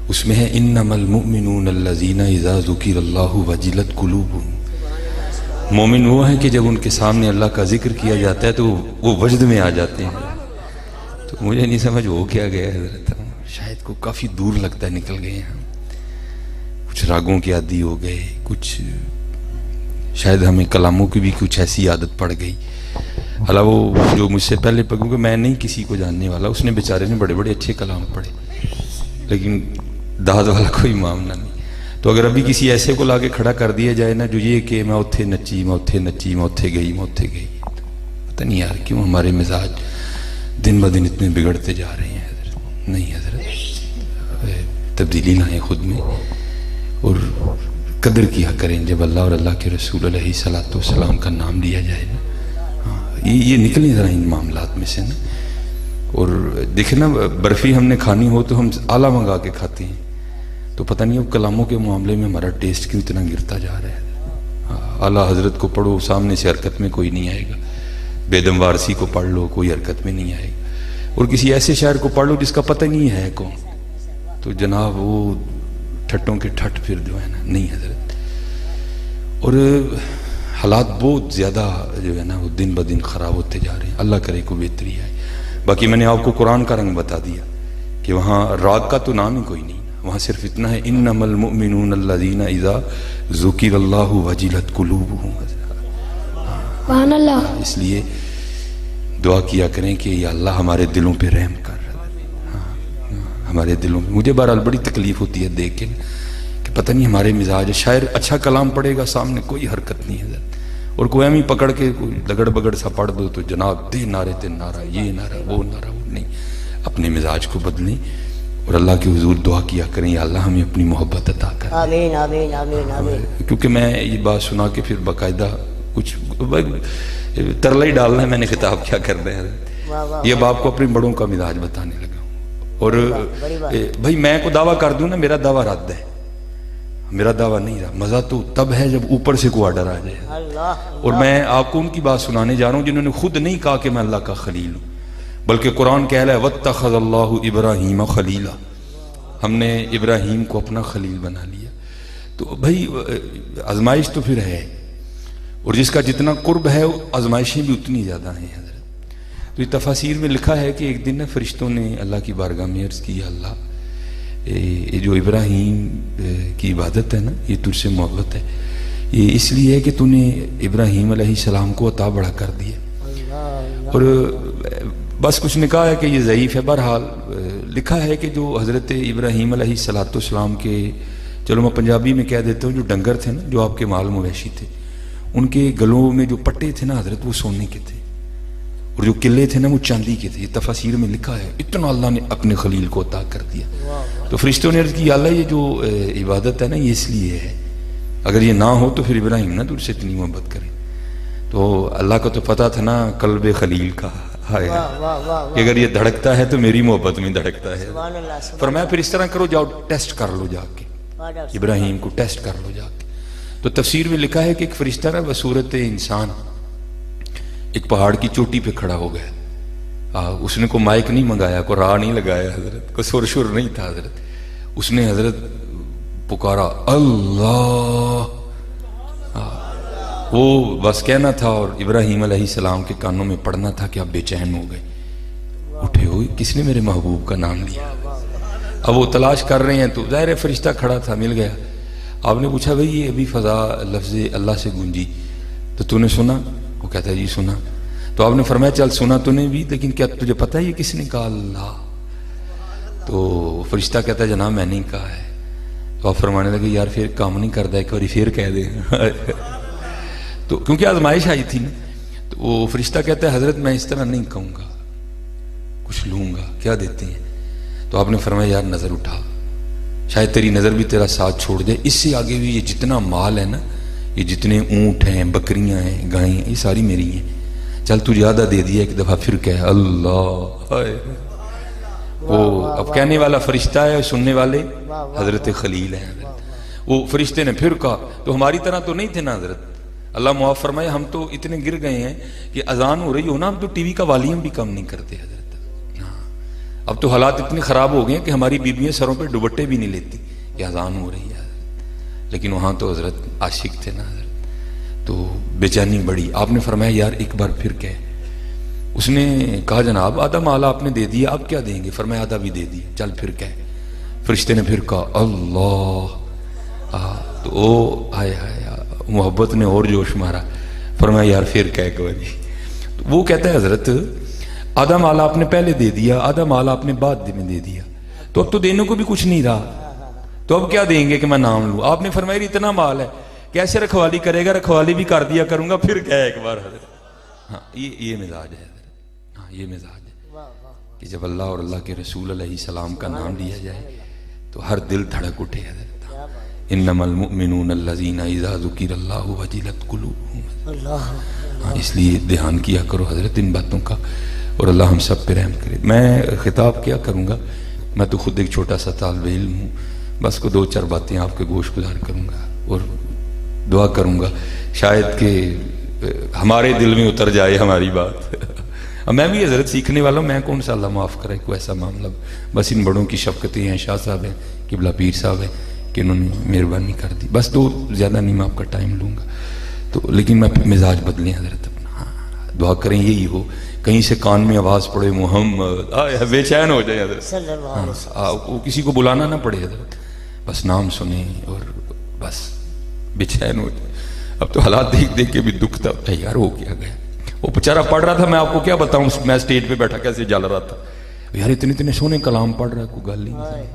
اس میں ہے انما المؤمنون الذین اذا ذکر اللہ وجلت قلوبہم. مومن وہ ہیں کہ جب ان کے سامنے اللہ کا ذکر کیا جاتا ہے تو وہ وجد میں آ جاتے ہیں. تو مجھے نہیں سمجھ وہ کیا گیا حضرت، شاید کو کافی دور لگتا ہے نکل گئے ہیں. کچھ راگوں کی عادی ہو گئے، کچھ شاید ہمیں کلاموں کی بھی کچھ ایسی عادت پڑ گئی. حالانکہ وہ جو مجھ سے پہلے کیونکہ میں نہیں کسی کو جاننے والا، اس نے بیچارے نے بڑے بڑے اچھے کلام پڑھے لیکن داد والا کوئی معاملہ نہیں. تو اگر ابھی کسی ایسے کو لا کے کھڑا کر دیا جائے نا جو یہ کہ میں اتھے نچی، میں اتھے نچی، میں اتھے گئی، میں اتھے گئی، پتہ نہیں یار کیوں ہمارے مزاج دن بدن اتنے بگڑتے جا رہے ہیں حضرت. نہیں حضرت، تبدیلی لائیں خود میں اور قدر کیا کریں جب اللہ اور اللہ کے رسول علیہ الصلوۃ والسلام کا نام لیا جائے نا. یہ نکلیں ذرا ان معاملات میں سے نا. اور دیکھیں نا، برفی ہم نے کھانی ہو تو ہم آلہ منگا کے کھاتے ہیں، تو پتہ نہیں اب کلاموں کے معاملے میں ہمارا ٹیسٹ کیوں اتنا گرتا جا رہا ہے. اعلیٰ حضرت کو پڑھو، سامنے سے حرکت میں کوئی نہیں آئے گا. بیدم وارسی کو پڑھ لو، کوئی حرکت میں نہیں آئے گا. اور کسی ایسے شاعر کو پڑھ لو جس کا پتہ نہیں ہے کون، تو جناب وہ ٹھٹوں کے ٹھٹ پھر جو ہے نا. نہیں حضرت، اور حالات بہت زیادہ جو ہے نا وہ دن بدن خراب ہوتے جا رہے ہیں. اللہ کرے کو بہتری آئے. باقی میں نے آپ کو قرآن کا رنگ بتا دیا کہ وہاں راگ کا تو نام ہی کوئی نہیں، وہاں صرف اتنا ہے انما المؤمنون الذین اذا ذکر اللہ وجلت قلوبہم. سبحان اللہ. اس لیے دعا کیا کریں کہ یا اللہ ہمارے دلوں پہ رحم کر. ہمارے دلوں پہ مجھے بہرحال بڑی تکلیف ہوتی ہے دیکھ کے کہ پتہ نہیں ہمارے مزاج. شاعر اچھا کلام پڑھے گا، سامنے کوئی حرکت نہیں ہے، اور کوئی ہم ہی پکڑ کے کوئی لگڑ بگڑ سا پڑھ دو تو جناب دے نعرے تے نعرہ، یہ نعرہ وہ نعرہ. وہ نہیں، اپنے مزاج کو بدلیں اور اللہ کے حضور دعا کیا کریں یا اللہ ہمیں اپنی محبت عطا کر. آمین آمین آمین آمین. کیونکہ میں یہ بات سنا کے پھر باقاعدہ کچھ ترلا ہی ڈالنا ہے، میں نے خطاب کیا کر رہے ہیں. یہ اب آپ کو اپنے بڑوں کا مزاج بتانے لگا. اور بھائی میں کو دعویٰ کر دوں نا، میرا دعویٰ رد ہے، میرا دعویٰ نہیں رہا. مزہ تو تب ہے جب اوپر سے کوئی آرڈر آ جائے. اور میں آپ کو ان کی بات سنانے جا رہا ہوں جنہوں نے خود نہیں کہا کہ میں اللہ کا خلیل ہوں، بلکہ قرآن کہہ رہا ہے وَاتَّخَذَ اللَّهُ إِبْرَاهِيمَ خَلِيلًا، ہم نے ابراہیم کو اپنا خلیل بنا لیا. تو بھائی آزمائش تو پھر ہے، اور جس کا جتنا قرب ہے آزمائشیں بھی اتنی زیادہ ہیں حضرت. تو یہ تفاسیر میں لکھا ہے کہ ایک دن فرشتوں نے اللہ کی بارگاہ میں عرض کی، اللہ یہ جو ابراہیم کی عبادت ہے نا، یہ تجھ سے محبت ہے، یہ اس لیے ہے کہ تو نے ابراہیم علیہ السلام کو عطا بڑا کر دیا. اور بس کچھ نے کہا ہے کہ یہ ضعیف ہے. بہرحال لکھا ہے کہ جو حضرت ابراہیم علیہ السلام کے، چلو میں پنجابی میں کہہ دیتا ہوں، جو ڈنگر تھے نا، جو آپ کے مال مویشی تھے، ان کے گلوں میں جو پٹے تھے نا حضرت، وہ سونے کے تھے، اور جو قلعے تھے نا وہ چاندی کے تھے. یہ تفاسیر میں لکھا ہے. اتنا اللہ نے اپنے خلیل کو عطا کر دیا. تو فرشتوں نے عرض کی، اللہ یہ جو عبادت ہے نا یہ اس لیے ہے، اگر یہ نہ ہو تو پھر ابراہیم نہ تجھ سے اتنی محبت کرے. تو اللہ کو تو پتا تھا نا قلب خلیل کا کہ اگر یہ دھڑکتا ہے تو میری محبت میں دھڑکتا ہے. فرمایا پھر اس طرح کرو، جاؤ ٹیسٹ کر لو جا کے، ابراہیم کو ٹیسٹ کر لو جا کے. تو تفسیر میں لکھا ہے کہ ایک فرشتہ نا بصورت انسان ایک پہاڑ کی چوٹی پہ کھڑا ہو گیا. اس نے کوئی مائک نہیں منگایا، کوئی راہ نہیں لگایا حضرت، کوئی سر شر نہیں تھا حضرت. اس نے حضرت پکارا اللہ، وہ بس کہنا تھا، اور ابراہیم علیہ السلام کے کانوں میں پڑھنا تھا کہ آپ بے چین ہو گئے. اٹھے ہوئے، کس نے میرے محبوب کا نام لیا؟ اب وہ تلاش کر رہے ہیں، تو ظاہر فرشتہ کھڑا تھا، مل گیا. آپ نے پوچھا بھئی یہ ابھی فضا لفظ اللہ سے گونجی تو تو نے سنا؟ وہ کہتا ہے جی سنا. تو آپ نے فرمایا چل سنا تو نے بھی، لیکن کیا تجھے پتہ ہے یہ کس نے کہا؟ اللہ. تو فرشتہ کہتا ہے جناب میں نہیں کہا ہے. تو آپ فرمانے لگے یار پھر کام نہیں کرتا، ایک بار پھر کہہ دے. تو کیونکہ آزمائش آئی تھی نا، تو وہ فرشتہ کہتا ہے حضرت میں اس طرح نہیں کہوں گا، کچھ لوں گا، کیا دیتے ہیں؟ تو آپ نے فرمایا یار نظر اٹھا، شاید تیری نظر بھی تیرا ساتھ چھوڑ دے. اس سے آگے بھی یہ جتنا مال ہے نا، یہ جتنے اونٹ ہیں، بکریاں ہیں، گائیں ہیں، یہ ساری میری ہیں. چل تجھے آدھا دے دیا. ایک دفعہ پھر کہے اللہ. وہ اب کہنے والا فرشتہ ہے، سننے والے حضرت خلیل ہیں. وہ فرشتے نے پھر کہا، تو ہماری طرح تو نہیں تھے نا حضرت. اللہ معاف فرمائے، ہم تو اتنے گر گئے ہیں کہ اذان ہو رہی ہو نا، ہم تو ٹی وی کا والیوم بھی کم نہیں کرتے حضرت. اب تو حالات اتنے خراب ہو گئے ہیں کہ ہماری بیویاں سروں پہ دوپٹے بھی نہیں لیتی کہ اذان ہو رہی ہے، لیکن وہاں تو حضرت عاشق تھے نا حضرت، تو بے چینی بڑی. آپ نے فرمایا یار ایک بار پھر کہ. اس نے کہا جناب آدھا مال آپ نے دے دیا، آپ کیا دیں گے؟ فرمایا آدھا بھی دے دیا، چل پھر کہ. فرشتے نے پھر کہا اللہ، تو او آئے محبت نے اور جوش مارا. فرمایا یار پھر کہ ایک باری. وہ کہتا ہے حضرت آدھا مال آپ نے پہلے دے دیا، آدھا مال آپ نے بعد میں دے دیا، تو اب تو دینے کو بھی کچھ نہیں رہا، تو اب کیا دیں گے کہ میں نام لوں؟ آپ نے فرمایا اتنا مال ہے کیسے رکھوالی کرے گا؟ رکھوالی بھی کر دیا کروں گا پھر کیا ایک بار حضرت. ہاں یہ مزاج ہے حضرت. ہاں یہ مزاج ہے کہ جب اللہ اور اللہ کے رسول علیہ السلام کا نام لیا جائے تو ہر دل دھڑک اٹھے حضرت. انما المؤمنون الذین اذا ذکر اللہ وجلت قلوبہم. اس لیے دھیان کیا کرو حضرت ان باتوں کا، اور اللہ ہم سب پہ رحم کرے. میں خطاب کیا کروں گا، میں تو خود ایک چھوٹا سا طالب علم ہوں، بس کو 2-4 باتیں آپ کے گوش گزار کروں گا اور دعا کروں گا شاید کہ ہمارے دل میں اتر جائے ہماری بات. میں بھی حضرت سیکھنے والا ہوں، میں کون سا اللہ معاف کرے کوئی ایسا معاملہ. بس ان بڑوں کی شفقتیں ہیں، شاہ صاحب ہیں، قبلہ پیر صاحب ہیں کہ انہوں نے مہربانی کر دی. بس زیادہ نہیں میں آپ کا ٹائم لوں گا تو، لیکن میں مزاج بدلیں حضرت اپنا. ہاں دعا کریں یہی ہو، کہیں سے کان میں آواز پڑے محمد بے چین ہو جائے حضرت. ہاں کسی کو بلانا نہ پڑے حضرت، بس نام سنیں اور بس بے چین ہو جائے. اب تو حالات دیکھ دیکھ کے بھی دکھ تھا یار ہو کیا گیا. وہ بیچارہ پڑھ رہا تھا، میں آپ کو کیا بتاؤں، میں اسٹیج پہ بیٹھا کیسے جل رہا تھا یار، اتنے سونے کلام پڑھ رہا ہے، کوئی گل نہیں.